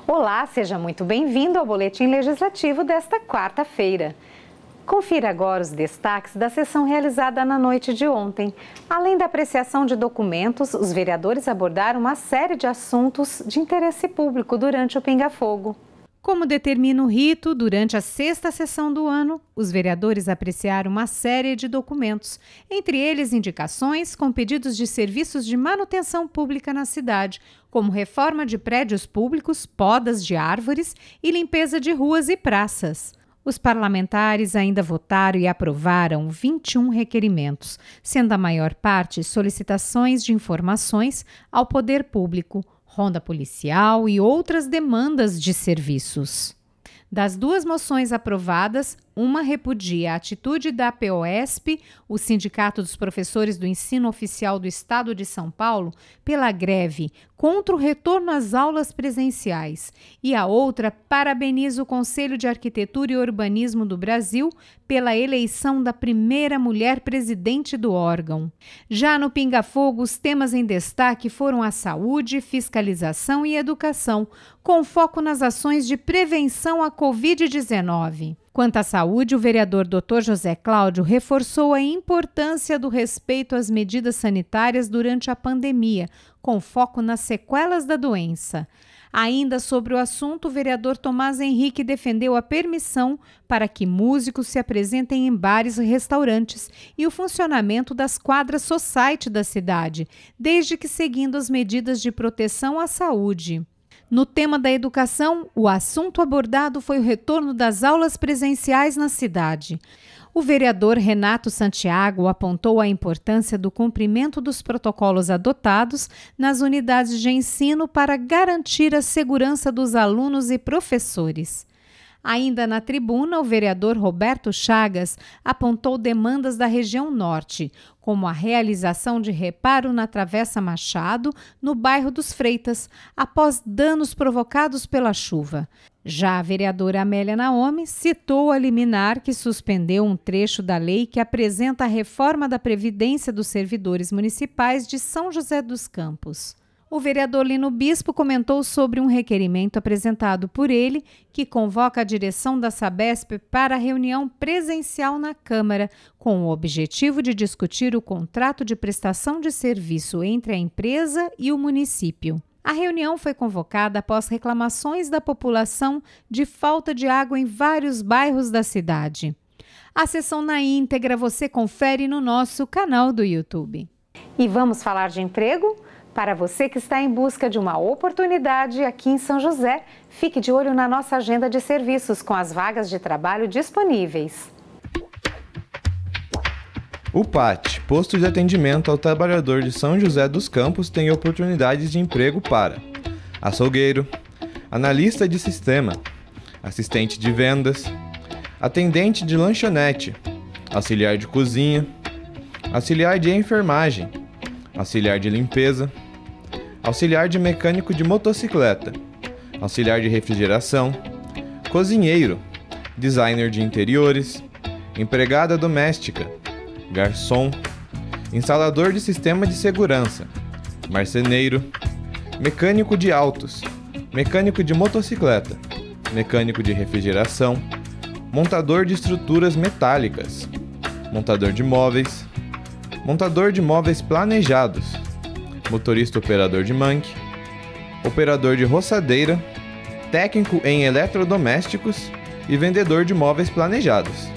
Olá, seja muito bem-vindo ao Boletim Legislativo desta quarta-feira. Confira agora os destaques da sessão realizada na noite de ontem. Além da apreciação de documentos, os vereadores abordaram uma série de assuntos de interesse público durante o Pinga-Fogo. Como determina o rito, durante a sexta sessão do ano, os vereadores apreciaram uma série de documentos, entre eles indicações com pedidos de serviços de manutenção pública na cidade, como reforma de prédios públicos, podas de árvores e limpeza de ruas e praças. Os parlamentares ainda votaram e aprovaram 21 requerimentos, sendo a maior parte solicitações de informações ao poder público, ronda policial e outras demandas de serviços. Das duas moções aprovadas, uma repudia a atitude da POSP, o Sindicato dos Professores do Ensino Oficial do Estado de São Paulo, pela greve contra o retorno às aulas presenciais, e a outra parabeniza o Conselho de Arquitetura e Urbanismo do Brasil pela eleição da primeira mulher presidente do órgão. Já no Pinga-Fogo, os temas em destaque foram a saúde, fiscalização e educação, com foco nas ações de prevenção à Covid-19. Quanto à saúde, o vereador Dr. José Cláudio reforçou a importância do respeito às medidas sanitárias durante a pandemia, com foco nas sequelas da doença. Ainda sobre o assunto, o vereador Tomás Henrique defendeu a permissão para que músicos se apresentem em bares e restaurantes e o funcionamento das quadras society da cidade, desde que seguindo as medidas de proteção à saúde. No tema da educação, o assunto abordado foi o retorno das aulas presenciais na cidade. O vereador Renato Santiago apontou a importância do cumprimento dos protocolos adotados nas unidades de ensino para garantir a segurança dos alunos e professores. Ainda na tribuna, o vereador Roberto Chagas apontou demandas da região norte, como a realização de reparo na Travessa Machado, no bairro dos Freitas, após danos provocados pela chuva. Já a vereadora Amélia Naomi citou a liminar que suspendeu um trecho da lei que apresenta a reforma da Previdência dos servidores municipais de São José dos Campos. O vereador Lino Bispo comentou sobre um requerimento apresentado por ele que convoca a direção da Sabesp para a reunião presencial na Câmara, com o objetivo de discutir o contrato de prestação de serviço entre a empresa e o município. A reunião foi convocada após reclamações da população de falta de água em vários bairros da cidade. A sessão na íntegra você confere no nosso canal do YouTube. E vamos falar de emprego? Para você que está em busca de uma oportunidade aqui em São José, fique de olho na nossa agenda de serviços com as vagas de trabalho disponíveis. O PAT, Posto de Atendimento ao Trabalhador de São José dos Campos, tem oportunidades de emprego para açougueiro, analista de sistema, assistente de vendas, atendente de lanchonete, auxiliar de cozinha, auxiliar de enfermagem, auxiliar de limpeza, auxiliar de mecânico de motocicleta, auxiliar de refrigeração, cozinheiro, designer de interiores, empregada doméstica, garçom, instalador de sistema de segurança, marceneiro, mecânico de autos, mecânico de motocicleta, mecânico de refrigeração, montador de estruturas metálicas, montador de móveis planejados, motorista operador de mangue, operador de roçadeira, técnico em eletrodomésticos e vendedor de móveis planejados.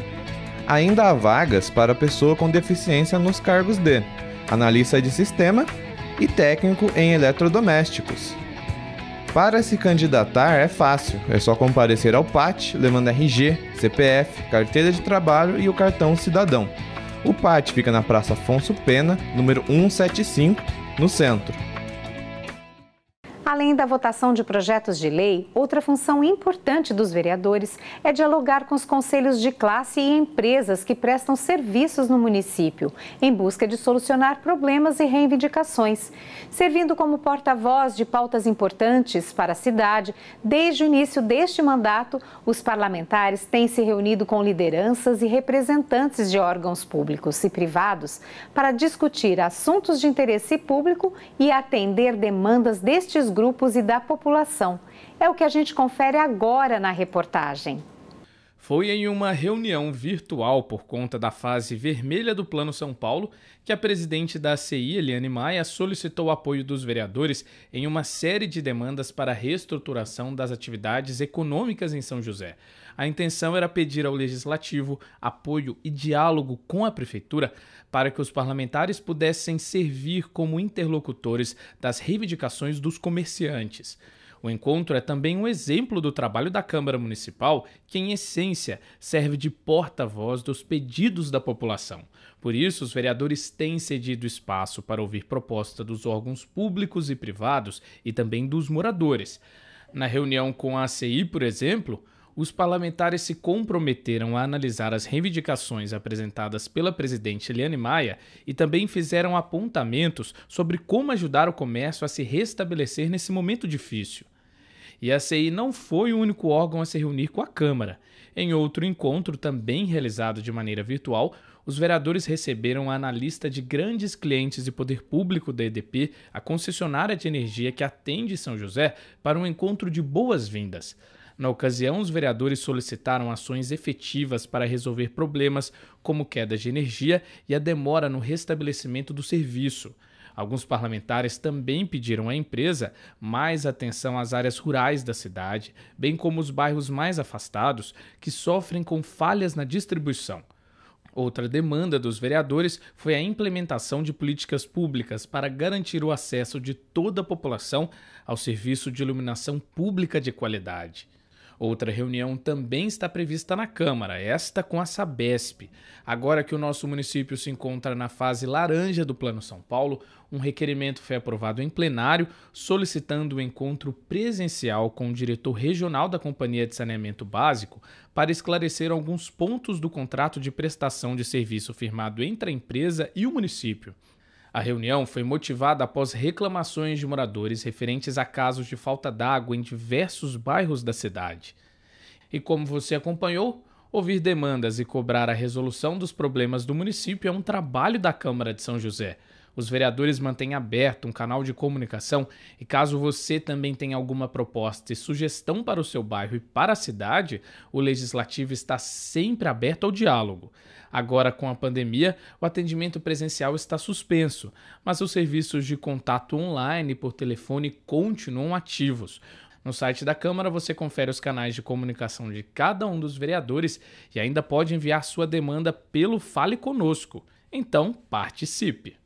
Ainda há vagas para pessoa com deficiência nos cargos de analista de sistema e técnico em eletrodomésticos. Para se candidatar é fácil, é só comparecer ao PAT, levando RG, CPF, carteira de trabalho e o cartão cidadão. O PAT fica na Praça Afonso Pena, número 175, no centro. Além da votação de projetos de lei, outra função importante dos vereadores é dialogar com os conselhos de classe e empresas que prestam serviços no município, em busca de solucionar problemas e reivindicações. Servindo como porta-voz de pautas importantes para a cidade, desde o início deste mandato, os parlamentares têm se reunido com lideranças e representantes de órgãos públicos e privados para discutir assuntos de interesse público e atender demandas destes grupos grupos e da população. É o que a gente confere agora na reportagem. Foi em uma reunião virtual por conta da fase vermelha do Plano São Paulo que a presidente da ACI, Eliane Maia, solicitou o apoio dos vereadores em uma série de demandas para a reestruturação das atividades econômicas em São José. A intenção era pedir ao Legislativo apoio e diálogo com a Prefeitura para que os parlamentares pudessem servir como interlocutores das reivindicações dos comerciantes. O encontro é também um exemplo do trabalho da Câmara Municipal, que, em essência, serve de porta-voz dos pedidos da população. Por isso, os vereadores têm cedido espaço para ouvir propostas dos órgãos públicos e privados e também dos moradores. Na reunião com a ACI, por exemplo, os parlamentares se comprometeram a analisar as reivindicações apresentadas pela presidente Eliane Maia e também fizeram apontamentos sobre como ajudar o comércio a se restabelecer nesse momento difícil. E a ACI não foi o único órgão a se reunir com a Câmara. Em outro encontro, também realizado de maneira virtual, os vereadores receberam a analista de grandes clientes de poder público da EDP, a concessionária de energia que atende São José, para um encontro de boas-vindas. Na ocasião, os vereadores solicitaram ações efetivas para resolver problemas como quedas de energia e a demora no restabelecimento do serviço. Alguns parlamentares também pediram à empresa mais atenção às áreas rurais da cidade, bem como os bairros mais afastados, que sofrem com falhas na distribuição. Outra demanda dos vereadores foi a implementação de políticas públicas para garantir o acesso de toda a população ao serviço de iluminação pública de qualidade. Outra reunião também está prevista na Câmara, esta com a Sabesp. Agora que o nosso município se encontra na fase laranja do Plano São Paulo, um requerimento foi aprovado em plenário solicitando o encontro presencial com o diretor regional da Companhia de Saneamento Básico para esclarecer alguns pontos do contrato de prestação de serviço firmado entre a empresa e o município. A reunião foi motivada após reclamações de moradores referentes a casos de falta d'água em diversos bairros da cidade. E como você acompanhou, ouvir demandas e cobrar a resolução dos problemas do município é um trabalho da Câmara de São José. Os vereadores mantêm aberto um canal de comunicação e caso você também tenha alguma proposta e sugestão para o seu bairro e para a cidade, o Legislativo está sempre aberto ao diálogo. Agora, com a pandemia, o atendimento presencial está suspenso, mas os serviços de contato online e por telefone continuam ativos. No site da Câmara você confere os canais de comunicação de cada um dos vereadores e ainda pode enviar sua demanda pelo Fale Conosco. Então, participe!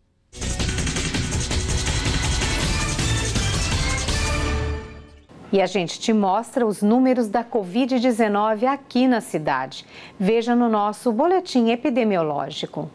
E a gente te mostra os números da Covid-19 aqui na cidade. Veja no nosso boletim epidemiológico.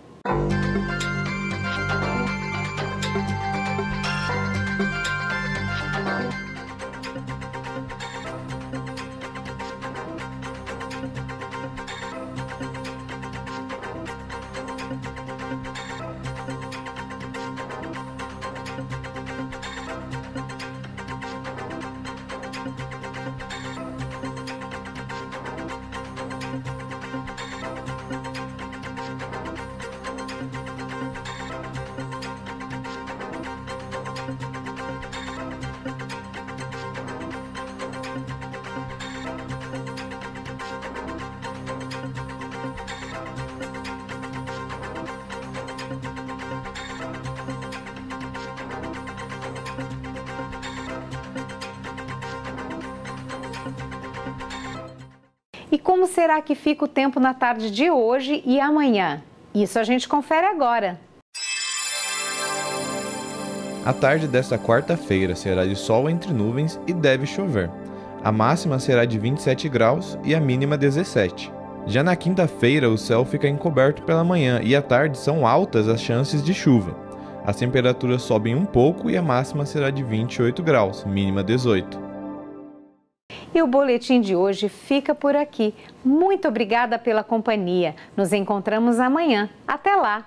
E como será que fica o tempo na tarde de hoje e amanhã? Isso a gente confere agora. A tarde desta quarta-feira será de sol entre nuvens e deve chover. A máxima será de 27 graus e a mínima 17. Já na quinta-feira, o céu fica encoberto pela manhã e à tarde são altas as chances de chuva. As temperaturas sobem um pouco e a máxima será de 28 graus, mínima 18. E o boletim de hoje fica por aqui. Muito obrigada pela companhia. Nos encontramos amanhã. Até lá!